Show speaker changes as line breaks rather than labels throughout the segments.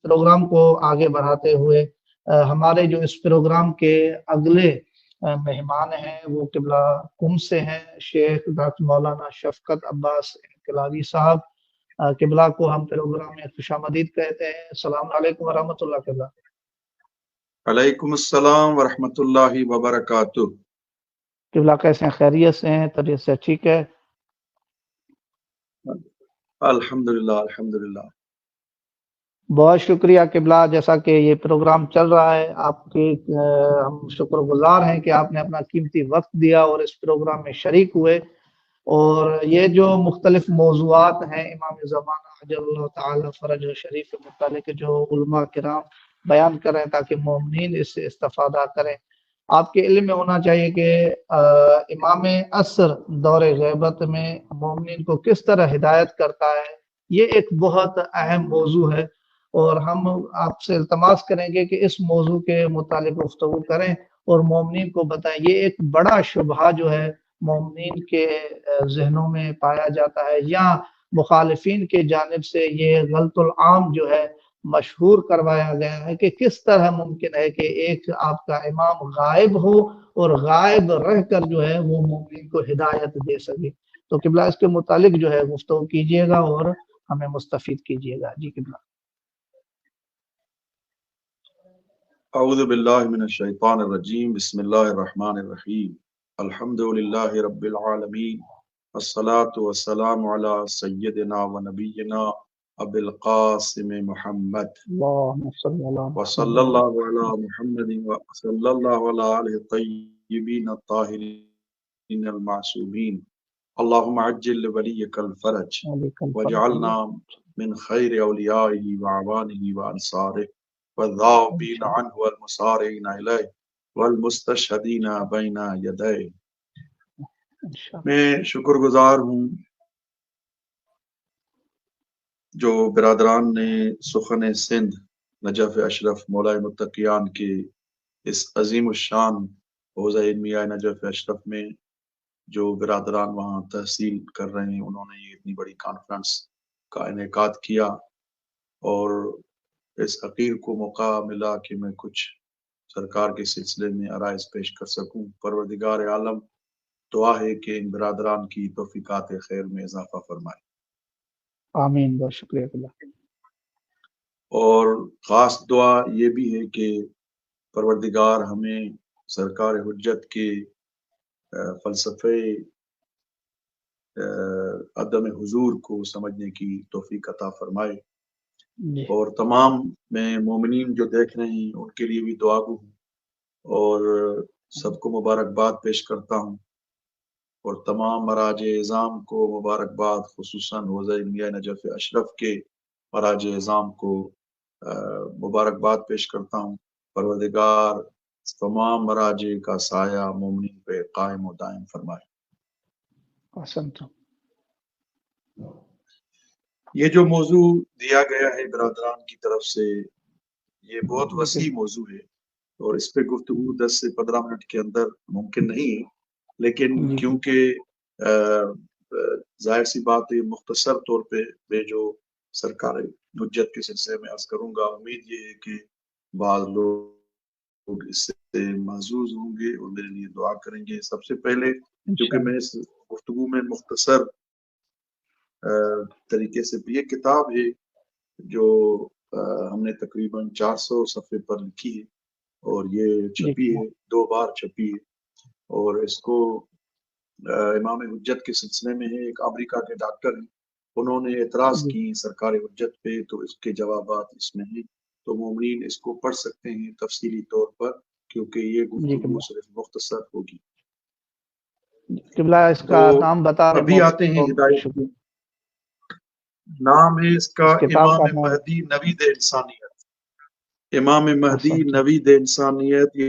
Programme کو آگے بڑھاتے ہوئے ہمارے جو اس پروگرام کے اگلے مہمان ہیں وہ قبلہ کم سے ہیں، شیخ ڈاکٹر مولانا شفقت عباس انقلابی صاحب۔ قبلہ کو ہم پروگرام میں خوش آمدید کہتے ہیں۔ السلام علیکم ورحمۃ اللہ قبلہ۔
علیکم السلام ورحمۃ اللہ وبرکاتہ۔
قبلہ کیسے ہیں؟ خیریت سے ہیں؟ طبیعت سے ٹھیک ہے؟
الحمدللہ الحمدللہ۔
بہت شکریہ قبلہ، جیسا کہ یہ پروگرام چل رہا ہے آپ کے ہم شکر گزار ہیں کہ آپ نے اپنا قیمتی وقت دیا اور اس پروگرام میں شریک ہوئے، اور یہ جو مختلف موضوعات ہیں امام زمانہ عجل اللہ تعالی فرج شریف کے متعلق جو علماء کرام بیان کریں تاکہ مومنین اس سے استفادہ کریں۔ آپ کے علم میں ہونا چاہیے کہ امام عصر دور غیبت میں مومنین کو کس طرح ہدایت کرتا ہے، یہ ایک بہت اہم موضوع ہے، اور ہم آپ سے التماس کریں گے کہ اس موضوع کے متعلق گفتگو کریں اور مومنین کو بتائیں۔ یہ ایک بڑا شبہہ جو ہے مومنین کے ذہنوں میں پایا جاتا ہے، یا مخالفین کے جانب سے یہ غلط العام جو ہے مشہور کروایا گیا ہے کہ کس طرح ممکن ہے کہ ایک آپ کا امام غائب ہو اور غائب رہ کر جو ہے وہ مومنین کو ہدایت دے سکے۔ تو قبلہ اس کے متعلق جو ہے گفتگو کیجئے گا اور ہمیں مستفید کیجئے گا۔ جی قبلہ۔
اعوذ باللہ من الشیطان الرجیم، بسم اللہ الرحمن الرحیم، الحمدللہ رب العالمین، والصلاة والسلام علی سیدنا و نبینا ابی القاسم محمد وصلی اللہ علی محمد وصلی اللہ علی آلہ الطیبین الطاہرین المعصومین، اللہم عجل ولیک الفرج واجعلنا من خیر اولیائہ وعوانہ وانصارہ والذابین عنہ والمسارعین الیہ والمستشہدین بین یدیہ۔ میں شکر گزار ہوں جو برادران نے سخن سندھ نجف اشرف مولائے متقیان کے اس عظیم الشان حوزہ علمیہ نجف اشرف میں جو برادران وہاں تحصیل کر رہے ہیں، انہوں نے یہ اتنی بڑی کانفرنس کا انعقاد کیا، اور اس حقیر کو موقع ملا کہ میں کچھ سرکار کے سلسلے میں عرائض پیش کر سکوں۔ پروردگار عالم دعا ہے کہ ان برادران کی توفیقات خیر میں اضافہ فرمائے،
آمین۔ بہت شکریہ اللہ۔
اور خاص دعا یہ بھی ہے کہ پروردگار ہمیں سرکار حجت کے فلسفے عدم حضور کو سمجھنے کی توفیق عطا فرمائے، اور تمام میں مومنین جو دیکھ رہے ہیں ان کے لیے بھی دعا گو ہوں، اور سب کو مبارکباد پیش کرتا ہوں، اور تمام مراج اعظام کو مبارکباد، خصوصاً حوزہ علمیہ نجف اشرف کے مراج اعظام کو مبارکباد پیش کرتا ہوں۔ پروردگار تمام مراجع کا سایہ مومنین پہ قائم و دائم فرمائے۔ یہ جو موضوع دیا گیا ہے برادران کی طرف سے، یہ بہت وسیع موضوع ہے، اور اس پہ گفتگو 10 سے 15 منٹ کے اندر ممکن نہیں ہے، لیکن کیونکہ ظاہر سی بات ہے مختصر طور پہ میں جو سرکار حجت کے سلسلے میں عرض کروں گا، امید یہ ہے کہ بعض لوگ اس سے محظوظ ہوں گے اور میرے لیے دعا کریں گے۔ سب سے پہلے کیونکہ میں اس گفتگو میں مختصر طریقے سے، یہ کتاب ہے جو ہم نے تقریباً 400 صفحے پر لکھی ہے، اور یہ چھپی ہے، 2 بار چھپی ہے، اور اس کو امام حجت کے سلسلے میں ہے، ایک امریکہ کے ڈاکٹر ہیں، انہوں نے اعتراض کی سرکار حجت پہ، تو اس کے جوابات اس میں ہیں، تو مومنین اس کو پڑھ سکتے ہیں تفصیلی طور پر، کیونکہ یہ گفتگو صرف مختصر ہوگی۔
قبلہ اس کا نام بتا رہے ہیں؟
ابھی آتے ہیں ہدایت، نام ہے اس کا امام مہدی نوید انسانیت۔ امام مہدی نوید انسانیت، یہ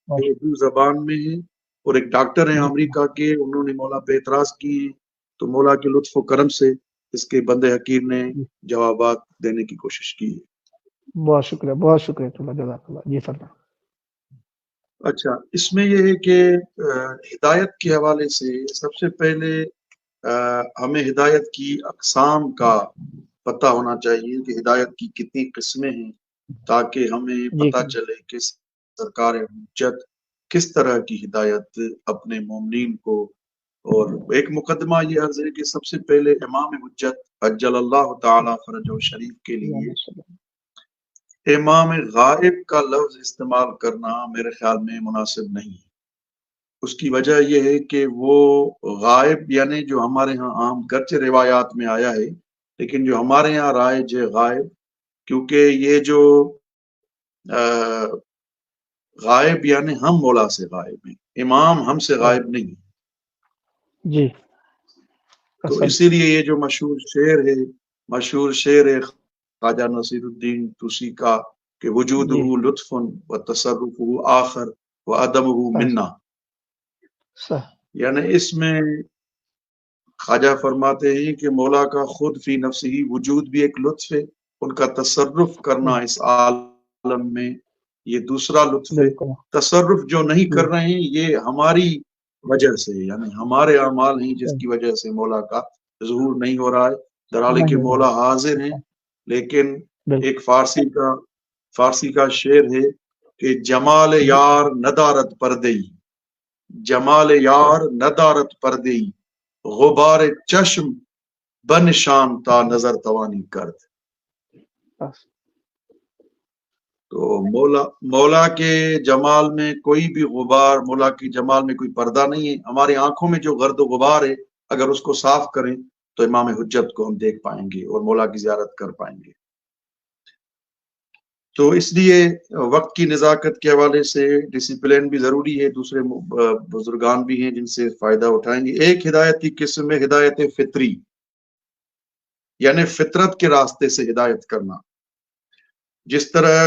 اردو زبان میں ہے، اور ایک ڈاکٹر ہیں امریکہ کے، انہوں نے مولا پہ اعتراض کی، تو مولا کے لطف و کرم سے اس کے بندے حقیر نے جوابات دینے کی کوشش کی ہے۔
بہت شکریہ، بہت شکریہ، جزاک اللہ۔ جی فرمائیں۔
اچھا، اس میں یہ ہے کہ ہدایت کے حوالے سے سب سے پہلے ہمیں ہدایت کی اقسام کا پتہ ہونا چاہیے کہ ہدایت کی کتنی قسمیں ہیں، تاکہ ہمیں پتہ چلے کہ سرکار حجت کس طرح کی ہدایت اپنے مومنین کو. اور ایک مقدمہ یہ عرض ہے کہ سب سے پہلے امام حجت عجل اللہ تعالی فرجہ شریف کے لیے امام غائب کا لفظ استعمال کرنا میرے خیال میں مناسب نہیں ہے. اس کی وجہ یہ ہے کہ وہ غائب یعنی جو ہمارے ہاں عام گرچہ روایات میں آیا ہے، لیکن جو ہمارے یہاں رائج ہے غائب، کیونکہ یہ جو غائب یعنی ہم مولا سے غائب ہیں، امام ہم سے غائب نہیں ہے.
جی.
تو اسی لیے یہ جو مشہور شعر ہے خواجہ نصیر الدین توسی کا کہ وجودہ لطف و تصرفہ آخر و عدمہ منا، یعنی اس میں خواجہ فرماتے ہیں کہ مولا کا خود فی نفسہی وجود بھی ایک لطف ہے، ان کا تصرف کرنا اس عالم میں یہ دوسرا لطف ہے. تصرف جو نہیں کر رہے ہیں یہ ہماری وجہ سے، یعنی ہمارے اعمال ہیں جس کی وجہ سے مولا کا ظہور نہیں ہو رہا ہے. درحال کہ مولا حاضر ہیں، لیکن ایک فارسی کا شعر ہے کہ جمال یار ندارت پردئی، جمال یار ندارت پردئی، غبار چشم بنشان تا نظر توانی کرد. تو مولا کے جمال میں کوئی بھی غبار، مولا کے جمال میں کوئی پردہ نہیں ہے. ہماری آنکھوں میں جو گرد و غبار ہے اگر اس کو صاف کریں تو امام حجت کو ہم دیکھ پائیں گے اور مولا کی زیارت کر پائیں گے. تو اس لیے وقت کی نزاکت کے حوالے سے ڈسپلن بھی ضروری ہے. دوسرے بزرگان بھی ہیں جن سے فائدہ اٹھائیں گے. ایک ہدایت کی قسم ہے ہدایت فطری، یعنی فطرت کے راستے سے ہدایت کرنا. جس طرح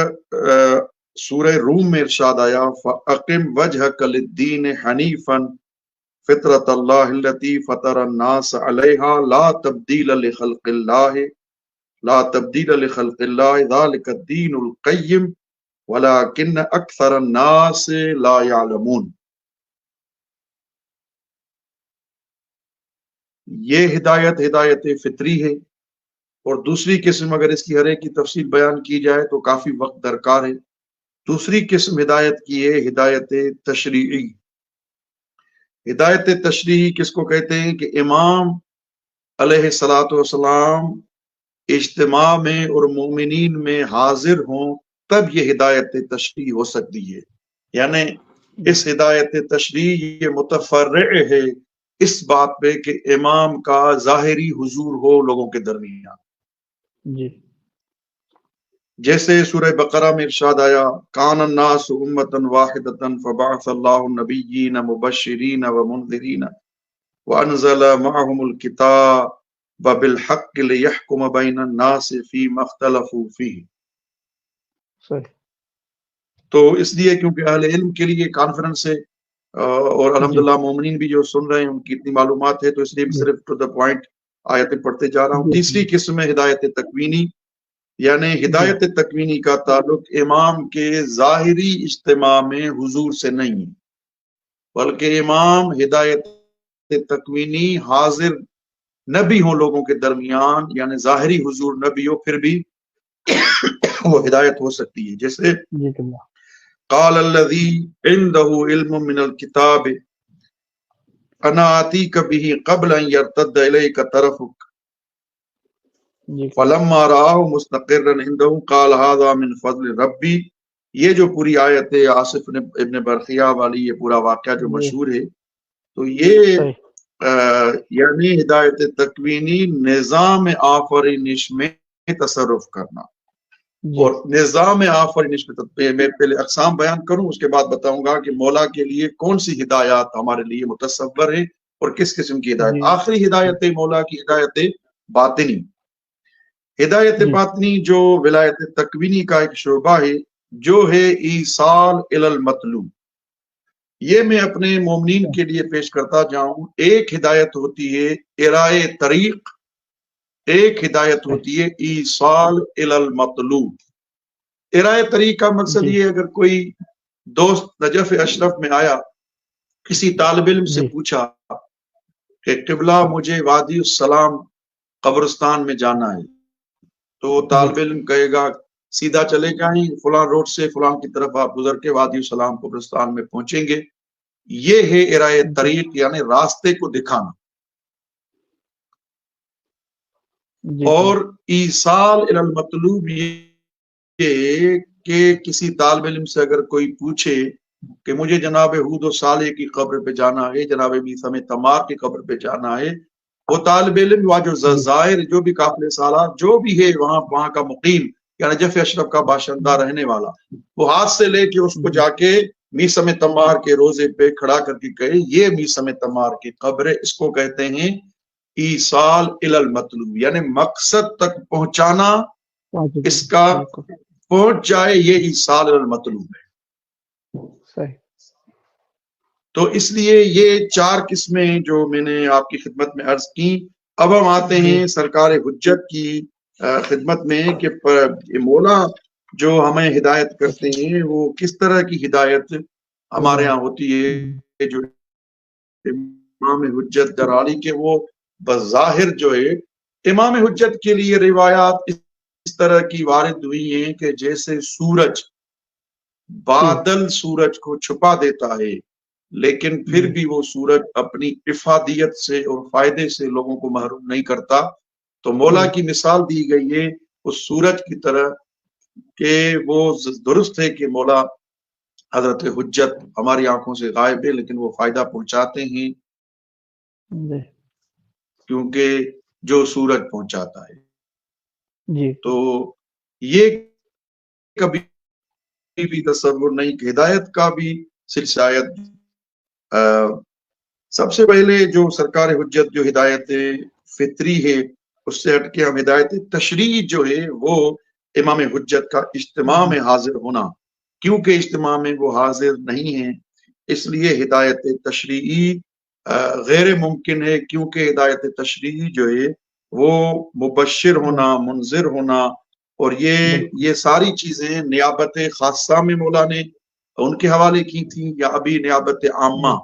سورہ روم میں ارشاد آیا فَأَقِمْ وَجْهَكَ لِلدِّينِ حَنِيفًا فِطْرَةَ اللَّهِ الَّتِي فَطَرَ النَّاسَ عَلَيْهَا لَا تَبْدِيلَ لِخَلْقِ اللَّهِ ذَلِكَ الدِّينُ الْقَيِّمُ وَلَكِنَّ أَكْثَرَ النَّاسِ لَا يَعْلَمُونَ. یہ ہدایت فطری ہے. اور دوسری قسم اگر اس کی ہر ایک کی تفصیل بیان کی جائے تو کافی وقت درکار ہے. دوسری قسم ہدایت کی ہے ہدایت تشریعی. ہدایت تشریعی کس کو کہتے ہیں کہ امام علیہ الصلاۃ والسلام اجتماع میں اور مومنین میں حاضر ہوں تب یہ ہدایت تشریعی ہو سکتی ہے. یعنی اس ہدایت تشریعی یہ متفرع ہے اس بات پہ کہ امام کا ظاہری حضور ہو لوگوں کے درمیان.
جی.
جیسے سورہ بقرہ میں ارشاد آیا کان الناس امۃ واحدۃ فبعث اللہ النبیین مبشرین ومنذرین وانزل معهم الکتاب بالحق لیحکم بین الناس فیما اختلفوا فیہ. تو اس لیے کیونکہ اہل علم کے لیے کانفرنس ہے اور الحمدللہ مومنین بھی جو سن رہے ہیں ان کی اتنی معلومات ہے، تو اس لیے صرف ٹو دا پوائنٹ آیتیں پڑھتے جا رہا ہوں. تیسری قسم ہے ہدایت تکوینی، یعنی ہدایت تکوینی کا تعلق امام کے ظاہری اجتماع میں حضور سے نہیں ہے، بلکہ امام ہدایت تکوینی حاضر نہ بھی ہوں لوگوں کے درمیان، یعنی ظاہری حضور نہ بھی ہو پھر بھی وہ ہدایت ہو سکتی ہے. جیسے قال الذی عنده علم من الکتاب انا آتیک به قبل ان یرتد الیک طرفک فلما رآہ مستقرا عنده قال هذا من فضل ربی. یہ جو پوری آیت ہے آصف ابن برخیہ والی، یہ پورا واقعہ جو مشہور ہے، تو یہ یعنی ہدایت تکوینی نظام آفرینش میں تصرف کرنا. اور نظام آفرینش میں پہلے اقسام بیان کروں، اس کے بعد بتاؤں گا کہ مولا کے لیے کون سی ہدایات ہمارے لیے متصور ہیں اور کس قسم کی ہدایت. آخری ہدایت مولا کی ہدایت باطنی. ہدایت باطنی جو ولایت تکوینی کا ایک شعبہ ہے، جو ہے ایصال الی المطلوب. یہ میں اپنے مومنین کے لیے پیش کرتا جاؤں. ایک ہدایت ہوتی ہے ارائے طریق، ایک ہدایت ہوتی ہے ایصال الی المطلوب. ارائے طریق کا مقصد یہ اگر کوئی دوست نجف اشرف میں آیا، کسی طالب علم سے پوچھا کہ قبلہ مجھے وادی السلام قبرستان میں جانا ہے، تو طالب علم کہے گا سیدھا چلے جائیں فلاں روڈ سے فلاں کی طرف آپ گزر کے وادی السلام قبرستان میں پہنچیں گے. یہ ہے ارائے طریق یعنی راستے کو دکھانا. اور ایصال الی المطلوب یہ کہ کسی طالب علم سے اگر کوئی پوچھے کہ مجھے جناب ہود و صالح کی قبر پہ جانا ہے، جناب میثم تمار کی قبر پہ جانا ہے، وہ طالب علم وہاں جو زائر جو بھی قافلے سالار جو بھی ہے وہاں کا مقیم یا نجف اشرف کا باشندہ رہنے والا، وہ ہاتھ سے لے کے اس کو جا کے میثم تمار کے روزے پہ کھڑا کر کے کہے یہ میثم تمار کی قبر ہے. اس کو کہتے ہیں ایصال الی المطلوب، یعنی مقصد تک پہنچانا، اس کا پہنچ جائے، یہ ایصال الی المطلوب ہے. تو اس لیے یہ 4 قسمیں جو میں نے آپ کی خدمت میں عرض کی. اب ہم آتے ہیں سرکار حجت کی خدمت میں کہ مولا جو ہمیں ہدایت کرتے ہیں وہ کس طرح کی ہدایت ہمارے یہاں ہوتی ہے. جو امام حجت جرالی کے وہ بظاہر جو ہے امام حجت کے لیے روایات اس طرح کی وارد ہوئی ہیں کہ جیسے سورج بادل سورج کو چھپا دیتا ہے لیکن پھر بھی وہ سورج اپنی افادیت سے اور فائدے سے لوگوں کو محروم نہیں کرتا. تو مولا کی مثال دی گئی ہے اس سورج کی طرح کہ وہ درست ہے کہ مولا حضرت حجت ہماری آنکھوں سے غائب ہے لیکن وہ فائدہ پہنچاتے ہیں کیونکہ جو سورج پہنچاتا ہے. تو یہ کبھی بھی تصور نہیں کہ ہدایت کا بھی سلسلہ سب سے پہلے جو سرکار حجت جو ہدایت فطری ہے اس سے ہٹ کے ہم ہدایت تشریع جو ہے وہ امام حجت کا اجتماع میں حاضر ہونا، کیونکہ اجتماع میں وہ حاضر نہیں ہیں اس لیے ہدایت تشریعی غیر ممکن ہے. کیونکہ ہدایت تشریعی جو ہے وہ مبشر ہونا، منذر ہونا، اور یہ ساری چیزیں نیابت خاصہ میں مولا نے ان کے حوالے کی تھی یا ابھی نیابت عامہ.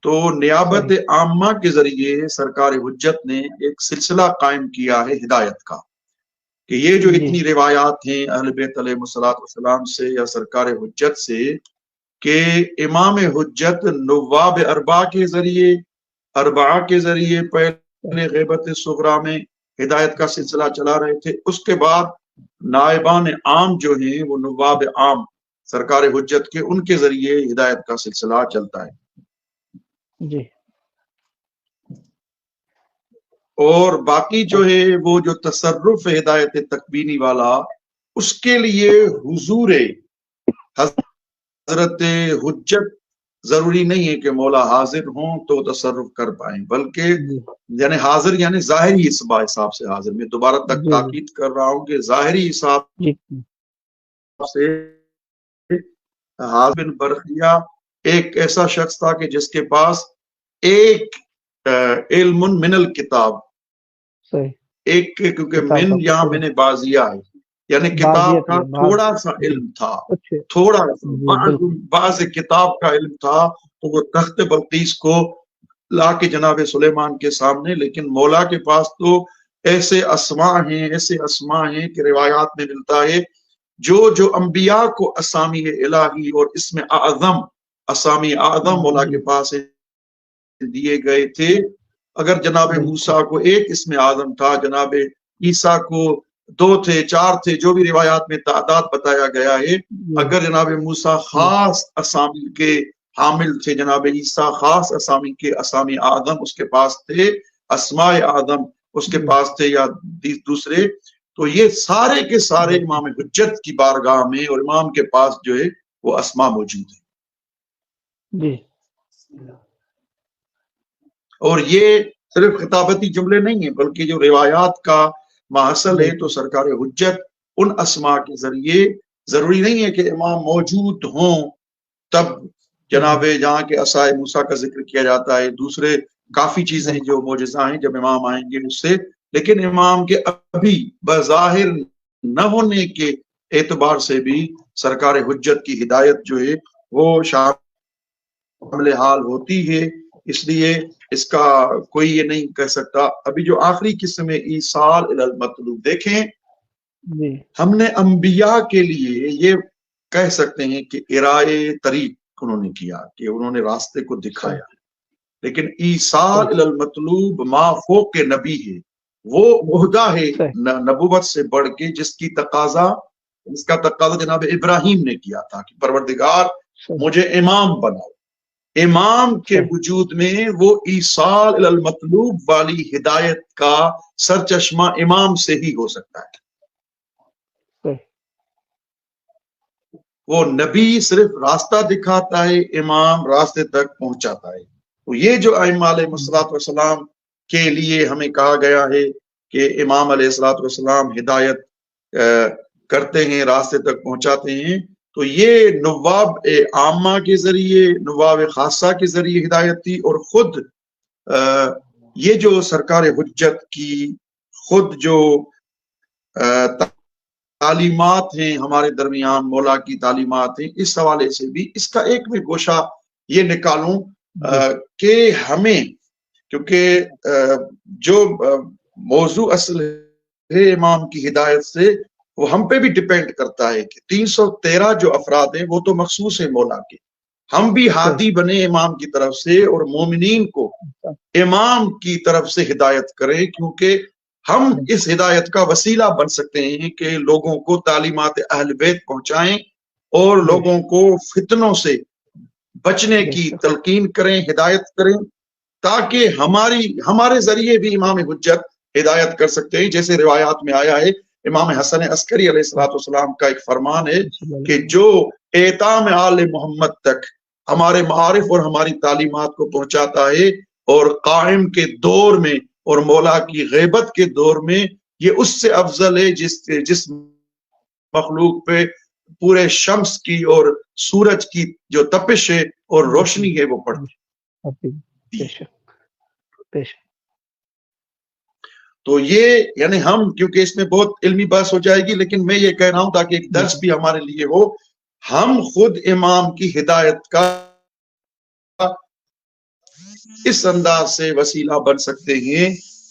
تو نیابت عامہ کے ذریعے سرکار حجت نے ایک سلسلہ قائم کیا ہے ہدایت کا کہ یہ جو اتنی روایات ہیں اہل بیت علیہ الصلوۃ والسلام سے یا سرکار حجت سے کہ امام حجت نواب اربعہ کے ذریعے پہلے غیبت صغریٰ میں ہدایت کا سلسلہ چلا رہے تھے، اس کے بعد نائبان عام جو ہیں وہ نواب عام سرکار حجت کے ان کے ذریعے ہدایت کا سلسلہ چلتا ہے. اور باقی جو ہے وہ جو تصرف ہدایت تکوینی والا اس کے لیے حضور حضرت حجت ضروری نہیں ہے کہ مولا حاضر ہوں تو تصرف کر پائیں، بلکہ یعنی حاضر یعنی ظاہری حساب سے حاضر. میں دوبارہ تاکید کر رہا ہوں کہ ظاہری حساب سے حاضر بن برخیہ ایک ایسا شخص تھا کہ جس کے پاس ایک علم من الکتاب، ایک کیونکہ من یہاں میں نے بازیا ہے یعنی کتاب کا تھوڑا سا علم تھا، تھوڑا بعض کتاب کا علم تھا تو وہ تخت بلقیس کو لا کے جناب سلیمان کے سامنے. لیکن مولا کے پاس تو ایسے اسماء ہیں کہ روایات میں ملتا ہے جو انبیاء کو اسامی الہی اور اسم اعظم اسامی اعظم مولا کے پاس دیے گئے تھے. اگر جناب موسیٰ کو ایک اسم اعظم تھا، جناب عیسیٰ کو 2 تھے 4 تھے، جو بھی روایات میں تعداد بتایا گیا ہے. اگر جناب موسیٰ خاص اسامی کے حامل تھے، جناب عیسیٰ خاص اسامی کے اسامی اعظم اس کے پاس تھے، اسماء اعظم اس کے پاس تھے یا دوسرے. تو یہ سارے کے سارے امام حجت کی بارگاہ میں اور امام کے پاس جو ہے وہ اسماء موجود ہیں. اور یہ صرف خطابتی جملے نہیں ہیں بلکہ جو روایات کا محصل ہے. تو سرکار حجت ان اسماء کے ذریعے ضروری نہیں ہے کہ امام موجود ہوں تب جناب جہاں کے عصائے موسیٰ کا ذکر کیا جاتا ہے، دوسرے کافی چیزیں جو معجزہ ہیں جب امام آئیں گے اس سے، لیکن امام کے ابھی بظاہر نہ ہونے کے اعتبار سے بھی سرکار حجت کی ہدایت جو ہے وہ شامل حال ہوتی ہے. اس لیے اس کا کوئی یہ نہیں کہہ سکتا. ابھی جو آخری قسم ہے ایصال الی المطلوب دیکھیں
جی
ہم نے انبیاء کے لیے یہ کہہ سکتے ہیں کہ ارائے طریق انہوں نے کیا، کہ انہوں نے راستے کو دکھایا، لیکن ایصال الی المطلوب ما فوق کے نبی ہے، وہ عہدہ ہے نبوت سے بڑھ کے جس کا تقاضا جناب ابراہیم نے کیا تھا کہ پروردگار مجھے امام بناؤ۔ امام کے وجود میں وہ ایصال الی المطلوب والی ہدایت کا سرچشمہ امام سے ہی ہو سکتا ہے۔ وہ نبی صرف راستہ دکھاتا ہے، امام راستے تک پہنچاتا ہے۔ تو یہ جو ائمہ علیہ الصلوۃ والسلام کے لیے ہمیں کہا گیا ہے کہ امام علیہ الصلوۃ والسلام ہدایت کرتے ہیں، راستے تک پہنچاتے ہیں، تو یہ نواب عامہ کے ذریعے، نواب خاصہ کے ذریعے ہدایت تھی، اور خود یہ جو سرکار حجت کی خود جو تعلیمات ہیں ہمارے درمیان، مولا کی تعلیمات ہیں، اس حوالے سے بھی اس کا ایک میں گوشہ یہ نکالوں کہ ہمیں، کیونکہ جو موضوع اصل ہے امام کی ہدایت سے، وہ ہم پہ بھی ڈیپینڈ کرتا ہے کہ 313 جو افراد ہیں وہ تو مخصوص ہے مولا کے، ہم بھی ہادی بنے امام کی طرف سے، اور مومنین کو امام کی طرف سے ہدایت کریں، کیونکہ ہم اس ہدایت کا وسیلہ بن سکتے ہیں کہ لوگوں کو تعلیمات اہل بیت پہنچائیں اور لوگوں کو فتنوں سے بچنے کی تلقین کریں، ہدایت کریں، تاکہ ہمارے ذریعے بھی امام حجت ہدایت کر سکتے ہیں۔ جیسے روایات میں آیا ہے، امام حسن عسکری علیہ السلام کا ایک فرمان ہے کہ جو اعتام آل محمد تک ہمارے معارف اور ہماری تعلیمات کو پہنچاتا ہے، اور قائم کے دور میں اور مولا کی غیبت کے دور میں، یہ اس سے افضل ہے جس مخلوق پہ پورے شمس کی اور سورج کی جو تپش ہے اور روشنی ہے وہ پڑتی ہے۔ تو یہ یعنی ہم، کیونکہ اس میں بہت علمی بحث ہو جائے گی، لیکن میں یہ کہہ رہا ہوں تاکہ ایک درس بھی ہمارے لیے ہو، ہم خود امام کی ہدایت کا اس انداز سے وسیلہ بن سکتے ہیں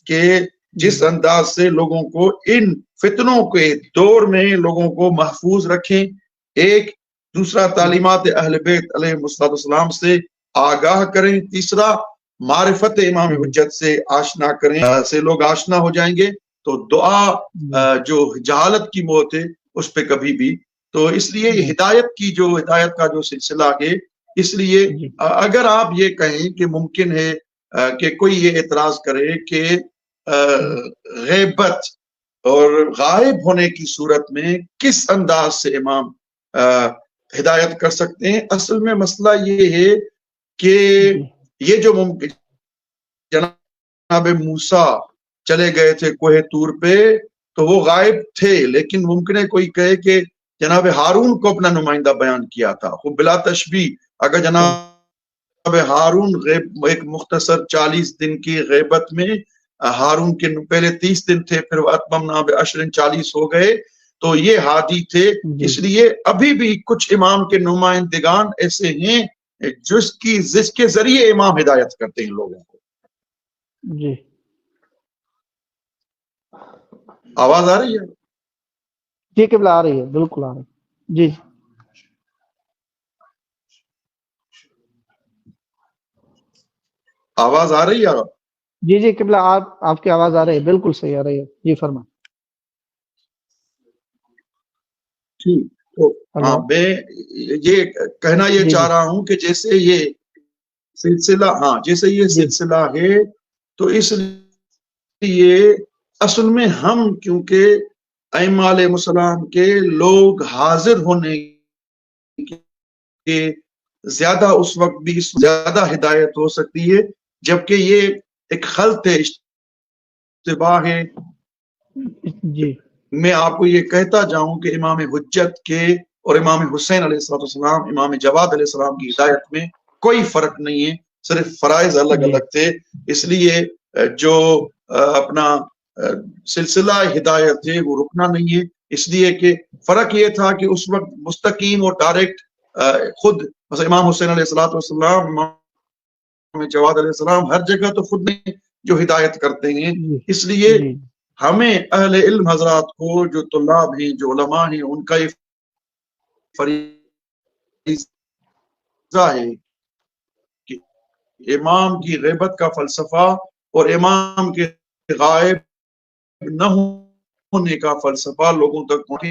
کہ جس انداز سے لوگوں کو ان فتنوں کے دور میں لوگوں کو محفوظ رکھیں، ایک دوسرا تعلیمات اہل بیت علیہ السلام سے آگاہ کریں، تیسرا معرفت امام حجت سے آشنا کریں، سے لوگ آشنا ہو جائیں گے تو دعا جو جہالت کی موت ہے اس پہ کبھی بھی۔ تو اس لیے ہدایت کا جو سلسلہ ہے، اس لیے اگر آپ یہ کہیں کہ ممکن ہے کہ کوئی یہ اعتراض کرے کہ غیبت اور غائب ہونے کی صورت میں کس انداز سے امام ہدایت کر سکتے ہیں، اصل میں مسئلہ یہ ہے کہ یہ جو ممکن جناب موسیٰ چلے گئے تھے کوہ طور پہ تو وہ غائب تھے، لیکن ممکن ہے کوئی کہے کہ جناب ہارون کو اپنا نمائندہ بیان کیا تھا، وہ بلا تشبیہ اگر جناب ہارون ایک مختصر 40 دن کی غیبت میں، ہارون کے پہلے 30 دن تھے، پھر اتممنا بعشر 40 ہو گئے، تو یہ ہادی تھے۔ اس لیے ابھی بھی کچھ امام کے نمائندگان ایسے ہیں جس کے ذریعے امام ہدایت کرتے ہیں لوگوں کو۔
جی
آواز آ رہی ہے؟
جی قبلہ آ رہی ہے، بالکل آ رہی ہے۔ جی
آواز آ رہی ہے؟
جی جی قبلہ آپ کی آواز آ رہی ہے، بالکل صحیح آ رہی ہے، جی فرمائیں۔
ٹھیک، تو ہاں میں یہ کہنا یہ چاہ رہا ہوں کہ جیسے یہ سلسلہ ہے، تو اس لیے اصل میں ہم کیونکہ ائمہ علیہ السلام کے لوگ حاضر ہونے کے زیادہ اس وقت بھی زیادہ ہدایت ہو سکتی ہے، جبکہ یہ ایک خلط ہے، اشتباہ ہے۔
جی
میں آپ کو یہ کہتا جاؤں کہ امام حجت کے اور امام حسین علیہ السلام، امام جواد علیہ السلام کی ہدایت میں کوئی فرق نہیں ہے، صرف فرائض الگ الگ تھے۔ اس لیے جو اپنا سلسلہ ہدایت ہے وہ رکنا نہیں ہے، اس لیے کہ فرق یہ تھا کہ اس وقت مستقیم اور ڈائریکٹ خود مثلا امام حسین علیہ السلام، امام جواد علیہ السلام ہر جگہ تو خود نہیں جو ہدایت کرتے ہیں، اس لیے ہمیں اہل علم حضرات کو، جو طلاب ہیں، جو علماء ہیں، ان کا یہ فریضہ ہے کہ امام کی غیبت کا فلسفہ اور امام کے غائب نہ ہونے کا فلسفہ لوگوں تک پہنچے،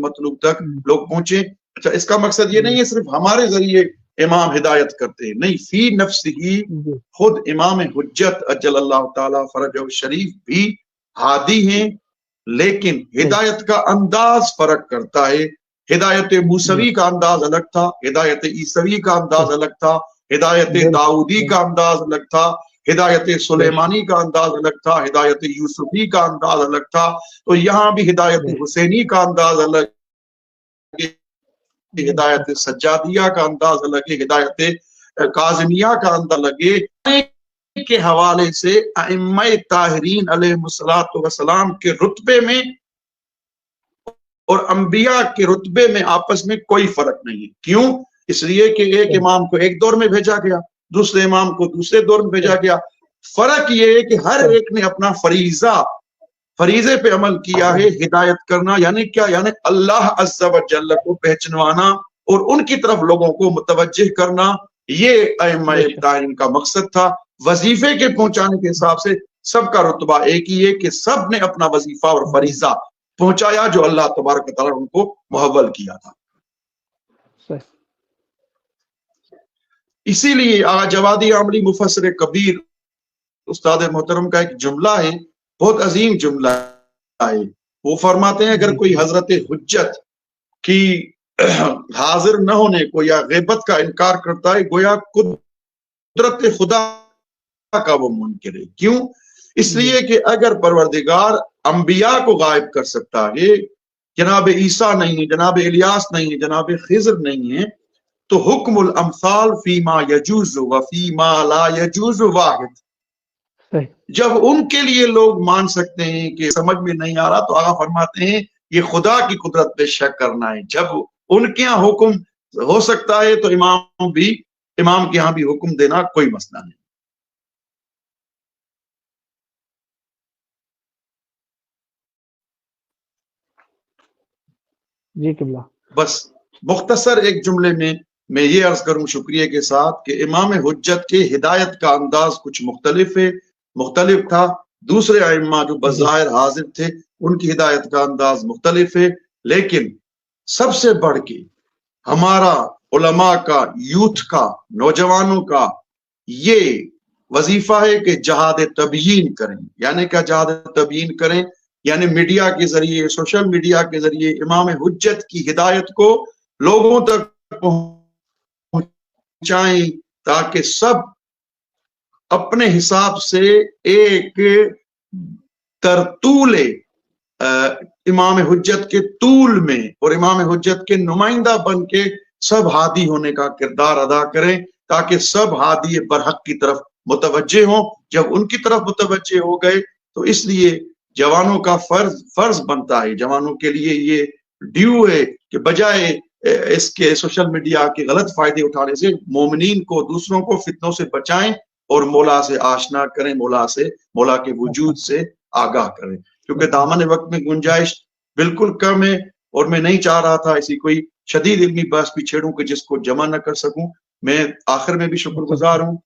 مطلوب تک لوگ پہنچے۔ اچھا، اس کا مقصد یہ نہیں ہے صرف ہمارے ذریعے امام ہدایت کرتے ہیں، نہیں، فی نفس ہی خود امام حجت اجل اللہ تعالی فرجہ شریف بھی ہادی ہیں، لیکن ہدایت کا انداز فرق کرتا ہے۔ ہدایت موسوی کا انداز الگ تھا، ہدایت عیسوی کا انداز الگ تھا، ہدایت داؤدی کا انداز الگ تھا، ہدایت سلیمانی کا انداز الگ تھا، ہدایت یوسفی کا انداز الگ تھا۔ تو یہاں بھی ہدایت حسینی کا انداز الگ ہے، ہدایت سجادیہ کا انداز الگ ہے، ہدایت کاظمیہ کا انداز الگ ہے کے حوالے سے ائمہ طاہرین علیہ الصلوۃ والسلام کے رتبے میں اور انبیاء کے رتبے میں آپس میں کوئی فرق نہیں ہے۔ کیوں؟ اس لیے کہ ایک امام کو ایک دور میں بھیجا گیا، دوسرے امام کو دوسرے دور میں بھیجا گیا۔ فرق یہ ہے کہ ہر ایک نے اپنا فریضے پہ عمل کیا ہے۔ ہدایت کرنا یعنی کیا؟ یعنی اللہ عز و جل کو پہچنوانا اور ان کی طرف لوگوں کو متوجہ کرنا، یہ ائمہ طاہرین کا مقصد تھا۔ وظیفے کے پہنچانے کے حساب سے سب کا رتبہ ایک ہی ہے کہ سب نے اپنا وظیفہ اور فریضہ پہنچایا جو اللہ تبارک و تعالیٰ نے ان کو محول کیا تھا۔ اسی لیے آغا جوادی عاملی مفسر کبیر استاد محترم کا ایک جملہ ہے، بہت عظیم جملہ ہے۔ وہ فرماتے ہیں اگر کوئی حضرت حجت کی حاضر نہ ہونے کو یا غیبت کا انکار کرتا ہے، گویا قدرت خدا کا وہ منکر ہے۔ کیوں؟ اس لیے کہ اگر پروردگار انبیاء کو غائب کر سکتا ہے، جناب عیسیٰ نہیں ہے، جناب الیاس نہیں ہے، جناب خضر نہیں ہے، تو حکم الامثال فیما یجوز و فیما لا یجوز واحد۔ جب ان کے لیے لوگ مان سکتے ہیں کہ سمجھ میں نہیں آ رہا، تو آقا فرماتے ہیں یہ خدا کی قدرت پہ شک کرنا ہے۔ جب ان کے ہاں حکم ہو سکتا ہے تو امام کے ہاں بھی حکم دینا کوئی مسئلہ نہیں۔
جی قبلہ، بس
مختصر ایک جملے میں یہ عرض کروں شکریہ کے ساتھ کہ امام حجت کے ہدایت کا انداز کچھ مختلف تھا۔ دوسرے ائمہ جو بظاہر حاضر تھے ان کی ہدایت کا انداز مختلف ہے، لیکن سب سے بڑھ کے ہمارا علماء کا، یوتھ کا، نوجوانوں کا یہ وظیفہ ہے کہ جہاد تبیین کریں۔ یعنی کیا جہاد تبیین کریں؟ یعنی میڈیا کے ذریعے، سوشل میڈیا کے ذریعے امام حجت کی ہدایت کو لوگوں تک پہنچائیں، تاکہ سب اپنے حساب سے ایک ترطول امام حجت کے طول میں اور امام حجت کے نمائندہ بن کے سب ہادی ہونے کا کردار ادا کریں، تاکہ سب ہادی برحق کی طرف متوجہ ہوں۔ جب ان کی طرف متوجہ ہو گئے تو اس لیے جوانوں کا فرض بنتا ہے، جوانوں کے لیے یہ ڈیو ہے کہ بجائے اس کے سوشل میڈیا کے غلط فائدے اٹھانے سے مومنین کو، دوسروں کو فتنوں سے بچائیں اور مولا سے آشنا کریں، مولا کے وجود سے آگاہ کریں۔ کیونکہ دامن وقت میں گنجائش بالکل کم ہے، اور میں نہیں چاہ رہا تھا ایسی کوئی شدید علمی بحث بھی چھیڑوں کہ جس کو جمع نہ کر سکوں۔ میں آخر میں بھی شکر گزار ہوں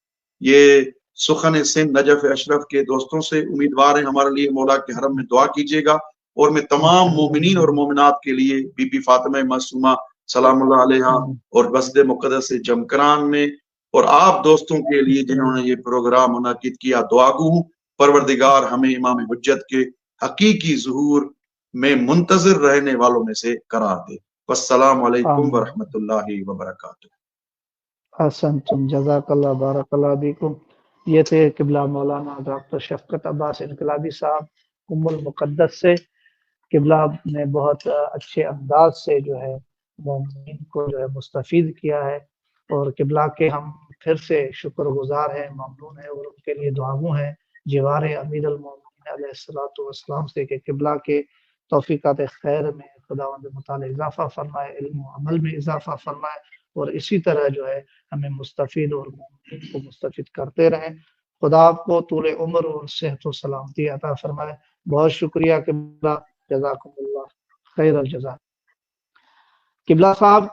یہ سخن سندھ نجف اشرف کے دوستوں سے، امیدوار ہیں ہمارے لیے مولا کے حرم میں دعا کیجیے گا، اور میں تمام مومنین اور مومنات کے لیے بی بی فاطمہ معصومہ سلام اللہ علیہا اور مسجد مقدس جمکران میں، اور آپ دوستوں کے لیے جنہوں نے یہ پروگرام منعقد کیا، دعا گو ہوں پروردگار ہمیں امام حجت کے حقیقی ظہور میں منتظر رہنے والوں میں سے قرار دے۔ والسلام علیکم ورحمۃ اللہ وبرکاتہ۔
احسنتم، جزاک اللہ، بارک اللہ بیکم۔ یہ تھے قبلہ مولانا ڈاکٹر شفقت عباس انقلابی صاحب المقدس سے۔ قبلہ نے بہت اچھے انداز سے جو ہے مومنین کو جو ہے مستفید کیا ہے، اور قبلہ کے ہم پھر سے شکر گزار ہیں، ممنون ہیں، اور ان کے لیے دعاگو ہیں جوار امیر المومنین علیہ الصلوۃ والسلام سے کہ قبلہ کے توفیقات خیر میں خداوند متعال اضافہ فرمائے، علم و عمل میں اضافہ فرمائے، اور اسی طرح جو ہے ہمیں مستفید اور مومنین کو مستفید کرتے رہیں۔ خدا آپ کو طول عمر اور صحت و سلامتی عطا فرمائے۔ بہت شکریہ قبلہ، جزاکم اللہ خیر الجزا۔ قبلہ صاحب